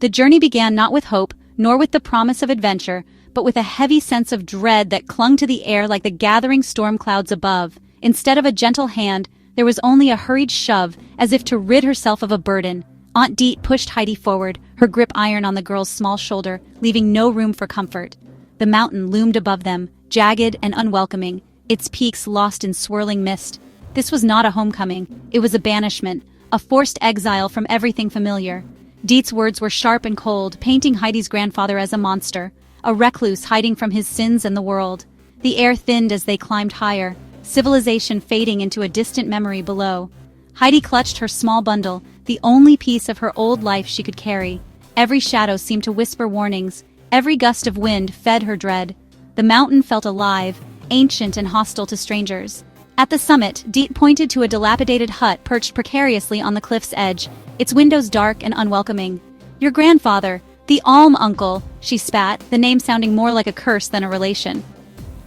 The journey began not with hope, nor with the promise of adventure, but with a heavy sense of dread that clung to the air like the gathering storm clouds above. Instead of a gentle hand, there was only a hurried shove, as if to rid herself of a burden. Aunt Dete pushed Heidi forward, her grip iron on the girl's small shoulder, leaving no room for comfort. The mountain loomed above them, jagged and unwelcoming, its peaks lost in swirling mist. This was not a homecoming, it was a banishment, a forced exile from everything familiar. Dete's words were sharp and cold, painting Heidi's grandfather as a monster, a recluse hiding from his sins and the world. The air thinned as they climbed higher, civilization fading into a distant memory below. Heidi clutched her small bundle, the only piece of her old life she could carry. Every shadow seemed to whisper warnings, every gust of wind fed her dread. The mountain felt alive, ancient and hostile to strangers. At the summit, Dete pointed to a dilapidated hut perched precariously on the cliff's edge, its windows dark and unwelcoming. "Your grandfather, the Alm-Uncle," she spat, the name sounding more like a curse than a relation.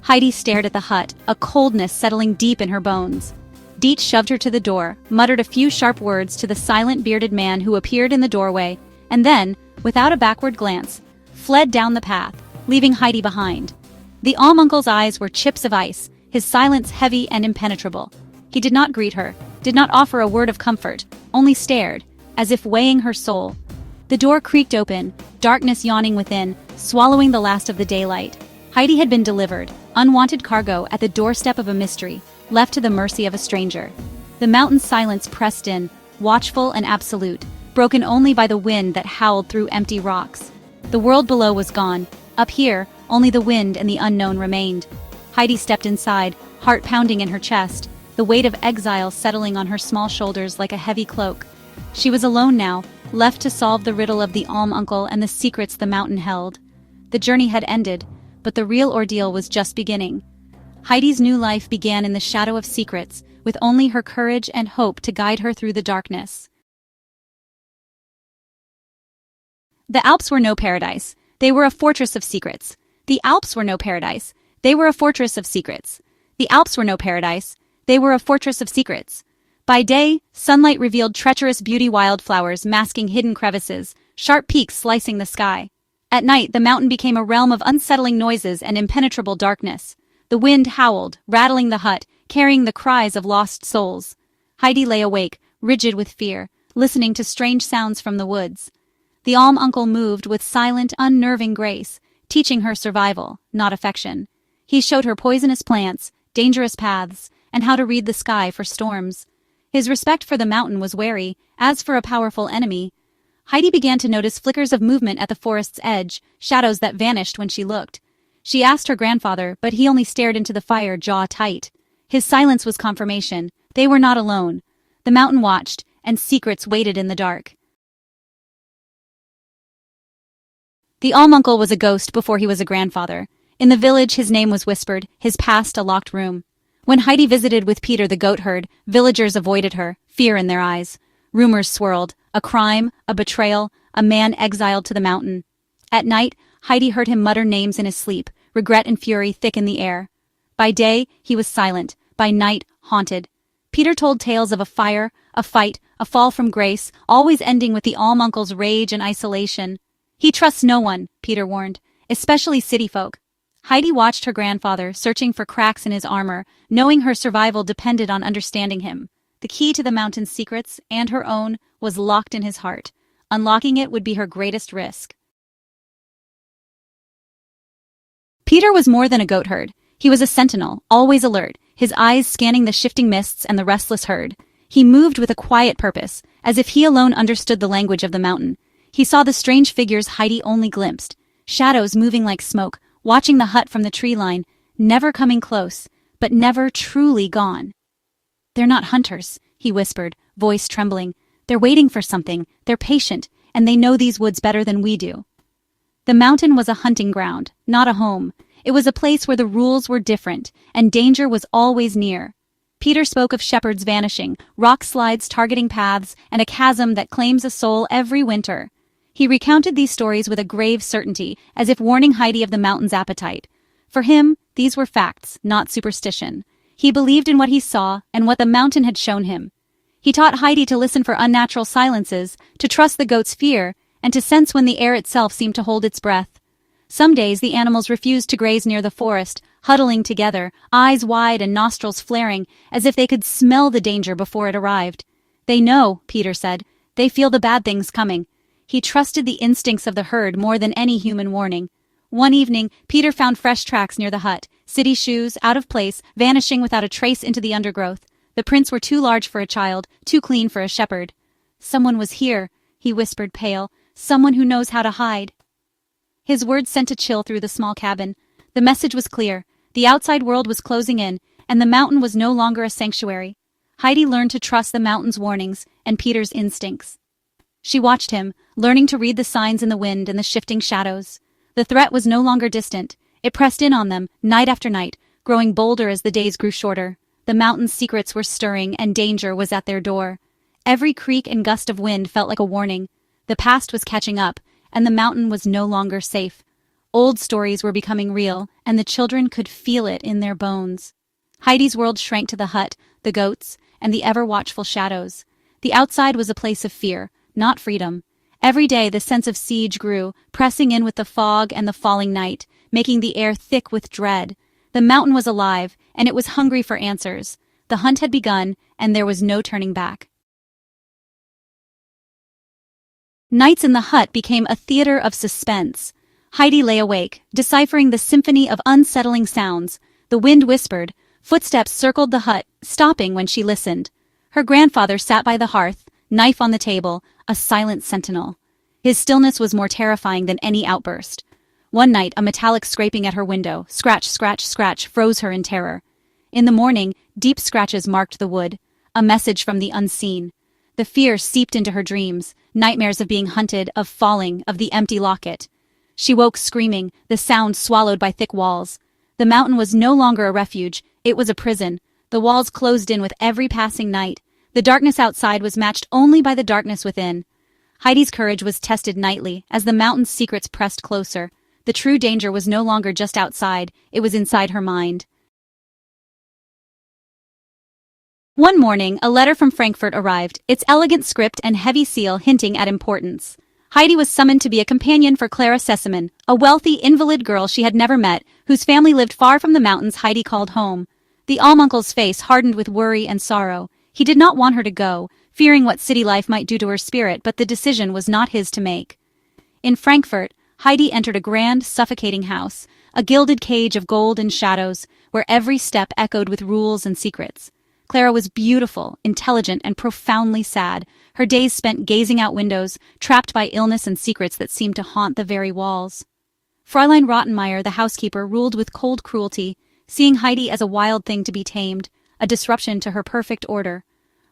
Heidi stared at the hut, a coldness settling deep in her bones. Dete shoved her to the door, muttered a few sharp words to the silent bearded man who appeared in the doorway, and then, without a backward glance, fled down the path, leaving Heidi behind. The Alm-Uncle's eyes were chips of ice, his silence heavy and impenetrable. He did not greet her, did not offer a word of comfort, only stared, as if weighing her soul. The door creaked open, darkness yawning within, swallowing the last of the daylight. Heidi had been delivered, unwanted cargo at the doorstep of a mystery, left to the mercy of a stranger. The mountain's silence pressed in, watchful and absolute, broken only by the wind that howled through empty rocks. The world below was gone. Up here, only the wind and the unknown remained. Heidi stepped inside, heart pounding in her chest, the weight of exile settling on her small shoulders like a heavy cloak. She was alone now, left to solve the riddle of the Alm-Uncle and the secrets the mountain held. The journey had ended, but the real ordeal was just beginning. Heidi's new life began in the shadow of secrets, with only her courage and hope to guide her through the darkness. The Alps were no paradise. They were a fortress of secrets. The Alps were no paradise. They were a fortress of secrets. The Alps were no paradise. They were a fortress of secrets. By day, sunlight revealed treacherous beauty wildflowers masking hidden crevices, sharp peaks slicing the sky. At night, the mountain became a realm of unsettling noises and impenetrable darkness. The wind howled, rattling the hut, carrying the cries of lost souls. Heidi lay awake, rigid with fear, listening to strange sounds from the woods. The Alm-Uncle moved with silent, unnerving grace, teaching her survival, not affection. He showed her poisonous plants, dangerous paths, and how to read the sky for storms. His respect for the mountain was wary, as for a powerful enemy. Heidi began to notice flickers of movement at the forest's edge, shadows that vanished when she looked. She asked her grandfather, but he only stared into the fire, jaw tight. His silence was confirmation. They were not alone. The mountain watched, and secrets waited in the dark. The Alm-Uncle was a ghost before he was a grandfather. In the village, his name was whispered, his past a locked room. When Heidi visited with Peter the goatherd, villagers avoided her, fear in their eyes. Rumors swirled, a crime, a betrayal, a man exiled to the mountain. At night, Heidi heard him mutter names in his sleep, regret and fury thick in the air. By day, he was silent, by night, haunted. Peter told tales of a fire, a fight, a fall from grace, always ending with the Alm-Uncle's rage and isolation. He trusts no one, Peter warned, especially city folk. Heidi watched her grandfather, searching for cracks in his armor, knowing her survival depended on understanding him. The key to the mountain's secrets, and her own, was locked in his heart. Unlocking it would be her greatest risk. Peter was more than a goatherd. He was a sentinel, always alert, his eyes scanning the shifting mists and the restless herd. He moved with a quiet purpose, as if he alone understood the language of the mountain. He saw the strange figures Heidi only glimpsed, shadows moving like smoke, watching the hut from the tree line, never coming close, but never truly gone. "They're not hunters," he whispered, voice trembling. "They're waiting for something, they're patient, and they know these woods better than we do." The mountain was a hunting ground, not a home. It was a place where the rules were different, and danger was always near. Peter spoke of shepherds vanishing, rock slides targeting paths, and a chasm that claims a soul every winter. He recounted these stories with a grave certainty, as if warning Heidi of the mountain's appetite. For him, these were facts, not superstition. He believed in what he saw and what the mountain had shown him. He taught Heidi to listen for unnatural silences, to trust the goat's fear, and to sense when the air itself seemed to hold its breath. Some days the animals refused to graze near the forest, huddling together, eyes wide and nostrils flaring, as if they could smell the danger before it arrived. "They know," Peter said. "They feel the bad things coming." He trusted the instincts of the herd more than any human warning. One evening, Peter found fresh tracks near the hut, city shoes, out of place, vanishing without a trace into the undergrowth. The prints were too large for a child, too clean for a shepherd. "Someone was here," he whispered, pale. "Someone who knows how to hide." His words sent a chill through the small cabin. The message was clear. The outside world was closing in, and the mountain was no longer a sanctuary. Heidi learned to trust the mountain's warnings and Peter's instincts. She watched him, learning to read the signs in the wind and the shifting shadows. The threat was no longer distant. It pressed in on them, night after night, growing bolder as the days grew shorter. The mountain's secrets were stirring, and danger was at their door. Every creak and gust of wind felt like a warning. The past was catching up, and the mountain was no longer safe. Old stories were becoming real, and the children could feel it in their bones. Heidi's world shrank to the hut, the goats, and the ever-watchful shadows. The outside was a place of fear, not freedom. Every day the sense of siege grew, pressing in with the fog and the falling night, making the air thick with dread. The mountain was alive, and it was hungry for answers. The hunt had begun, and there was no turning back. Nights in the hut became a theater of suspense. Heidi lay awake, deciphering the symphony of unsettling sounds. The wind whispered. Footsteps circled the hut, stopping when she listened. Her grandfather sat by the hearth, knife on the table, a silent sentinel. His stillness was more terrifying than any outburst. One night, a metallic scraping at her window, scratch, scratch, scratch, froze her in terror. In the morning, deep scratches marked the wood, a message from the unseen. The fear seeped into her dreams, nightmares of being hunted, of falling, of the empty locket. She woke screaming, the sound swallowed by thick walls. The mountain was no longer a refuge, it was a prison. The walls closed in with every passing night. The darkness outside was matched only by the darkness within. Heidi's courage was tested nightly as the mountain's secrets pressed closer. The true danger was no longer just outside, it was inside her mind. One morning, a letter from Frankfurt arrived, its elegant script and heavy seal hinting at importance. Heidi was summoned to be a companion for Clara, a wealthy invalid girl she had never met, whose family lived far from the mountains Heidi called home. The Alm-Uncle's face hardened with worry and sorrow. He did not want her to go, fearing what city life might do to her spirit, but the decision was not his to make. In Frankfurt, Heidi entered a grand, suffocating house, a gilded cage of gold and shadows, where every step echoed with rules and secrets. Clara was beautiful, intelligent, and profoundly sad, her days spent gazing out windows, trapped by illness and secrets that seemed to haunt the very walls. Fräulein Rottenmeier, the housekeeper, ruled with cold cruelty, seeing Heidi as a wild thing to be tamed, a disruption to her perfect order.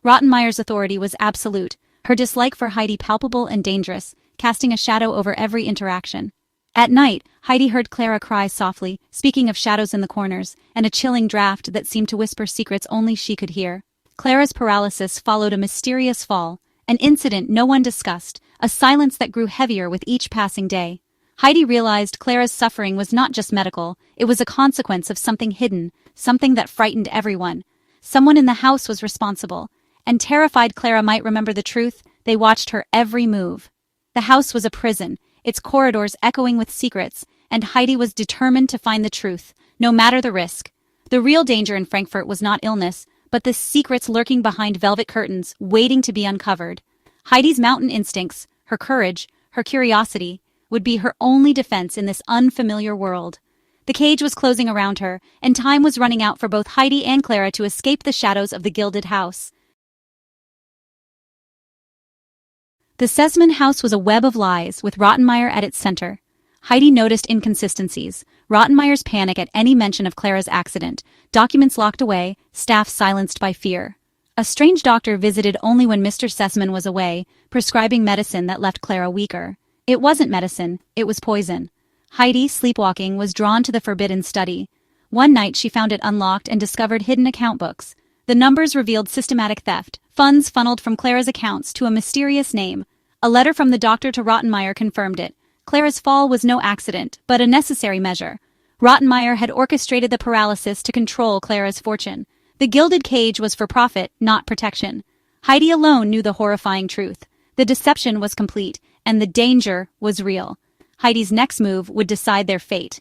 Rottenmeier's authority was absolute, her dislike for Heidi palpable and dangerous, casting a shadow over every interaction. At night, Heidi heard Clara cry softly, speaking of shadows in the corners, and a chilling draft that seemed to whisper secrets only she could hear. Clara's paralysis followed a mysterious fall, an incident no one discussed, a silence that grew heavier with each passing day. Heidi realized Clara's suffering was not just medical, it was a consequence of something hidden, something that frightened everyone. Someone in the house was responsible, and terrified Clara might remember the truth, they watched her every move. The house was a prison, its corridors echoing with secrets, and Heidi was determined to find the truth, no matter the risk. The real danger in Frankfurt was not illness, but the secrets lurking behind velvet curtains, waiting to be uncovered. Heidi's mountain instincts, her courage, her curiosity, would be her only defense in this unfamiliar world. The cage was closing around her, and time was running out for both Heidi and Clara to escape the shadows of the gilded house. The Sesman house was a web of lies, with Rottenmeier at its center. Heidi noticed inconsistencies, Rottenmeier's panic at any mention of Clara's accident, documents locked away, staff silenced by fear. A strange doctor visited only when Mr. Sesman was away, prescribing medicine that left Clara weaker. It wasn't medicine, it was poison. Heidi, sleepwalking, was drawn to the forbidden study. One night she found it unlocked and discovered hidden account books. The numbers revealed systematic theft, funds funneled from Clara's accounts to a mysterious name. A letter from the doctor to Rottenmeier confirmed it. Clara's fall was no accident, but a necessary measure. Rottenmeier had orchestrated the paralysis to control Clara's fortune. The gilded cage was for profit, not protection. Heidi alone knew the horrifying truth. The deception was complete, and the danger was real. Heidi's next move would decide their fate.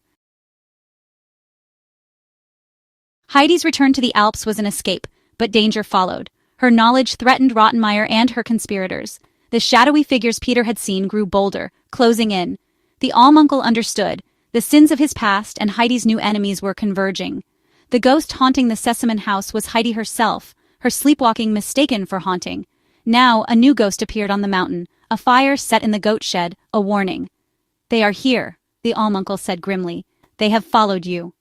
Heidi's return to the Alps was an escape, but danger followed. Her knowledge threatened Rottenmeier and her conspirators. The shadowy figures Peter had seen grew bolder, closing in. The Alm-Uncle understood. The sins of his past and Heidi's new enemies were converging. The ghost haunting the Sesamin house was Heidi herself, her sleepwalking mistaken for haunting. Now, a new ghost appeared on the mountain, a fire set in the goat shed, a warning. "They are here," the Alm-Uncle said grimly. "They have followed you."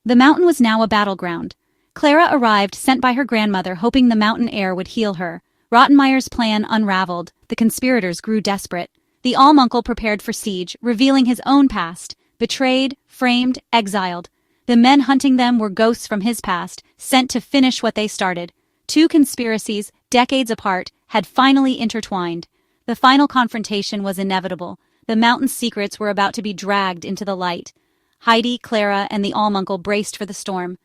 The mountain was now a battleground. Clara arrived, sent by her grandmother, hoping the mountain air would heal her. Rottenmeier's plan unraveled. The conspirators grew desperate. The Alm-Uncle prepared for siege, revealing his own past. Betrayed, framed, exiled. The men hunting them were ghosts from his past, sent to finish what they started. Two conspiracies, decades apart, had finally intertwined. The final confrontation was inevitable. The mountain's secrets were about to be dragged into the light. Heidi, Clara, and the Alm-Uncle braced for the storm.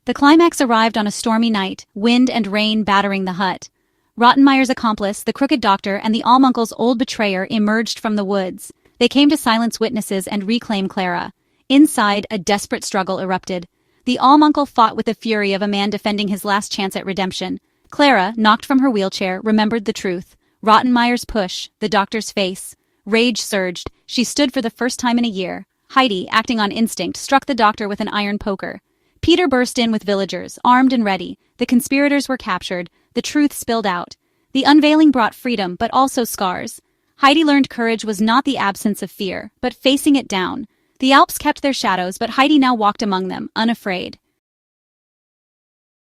The climax arrived on a stormy night, wind and rain battering the hut. Rottenmeier's accomplice, the crooked doctor, and the Alm-Uncle's old betrayer emerged from the woods. They came to silence witnesses and reclaim Clara. Inside, a desperate struggle erupted. The Alm-Uncle fought with the fury of a man defending his last chance at redemption. Clara, knocked from her wheelchair, remembered the truth. Rottenmeier's push, the doctor's face. Rage surged. She stood for the first time in a year. Heidi, acting on instinct, struck the doctor with an iron poker. Peter burst in with villagers, armed and ready. The conspirators were captured. The truth spilled out. The unveiling brought freedom, but also scars. Heidi learned courage was not the absence of fear, but facing it down. The Alps kept their shadows, but Heidi now walked among them, unafraid.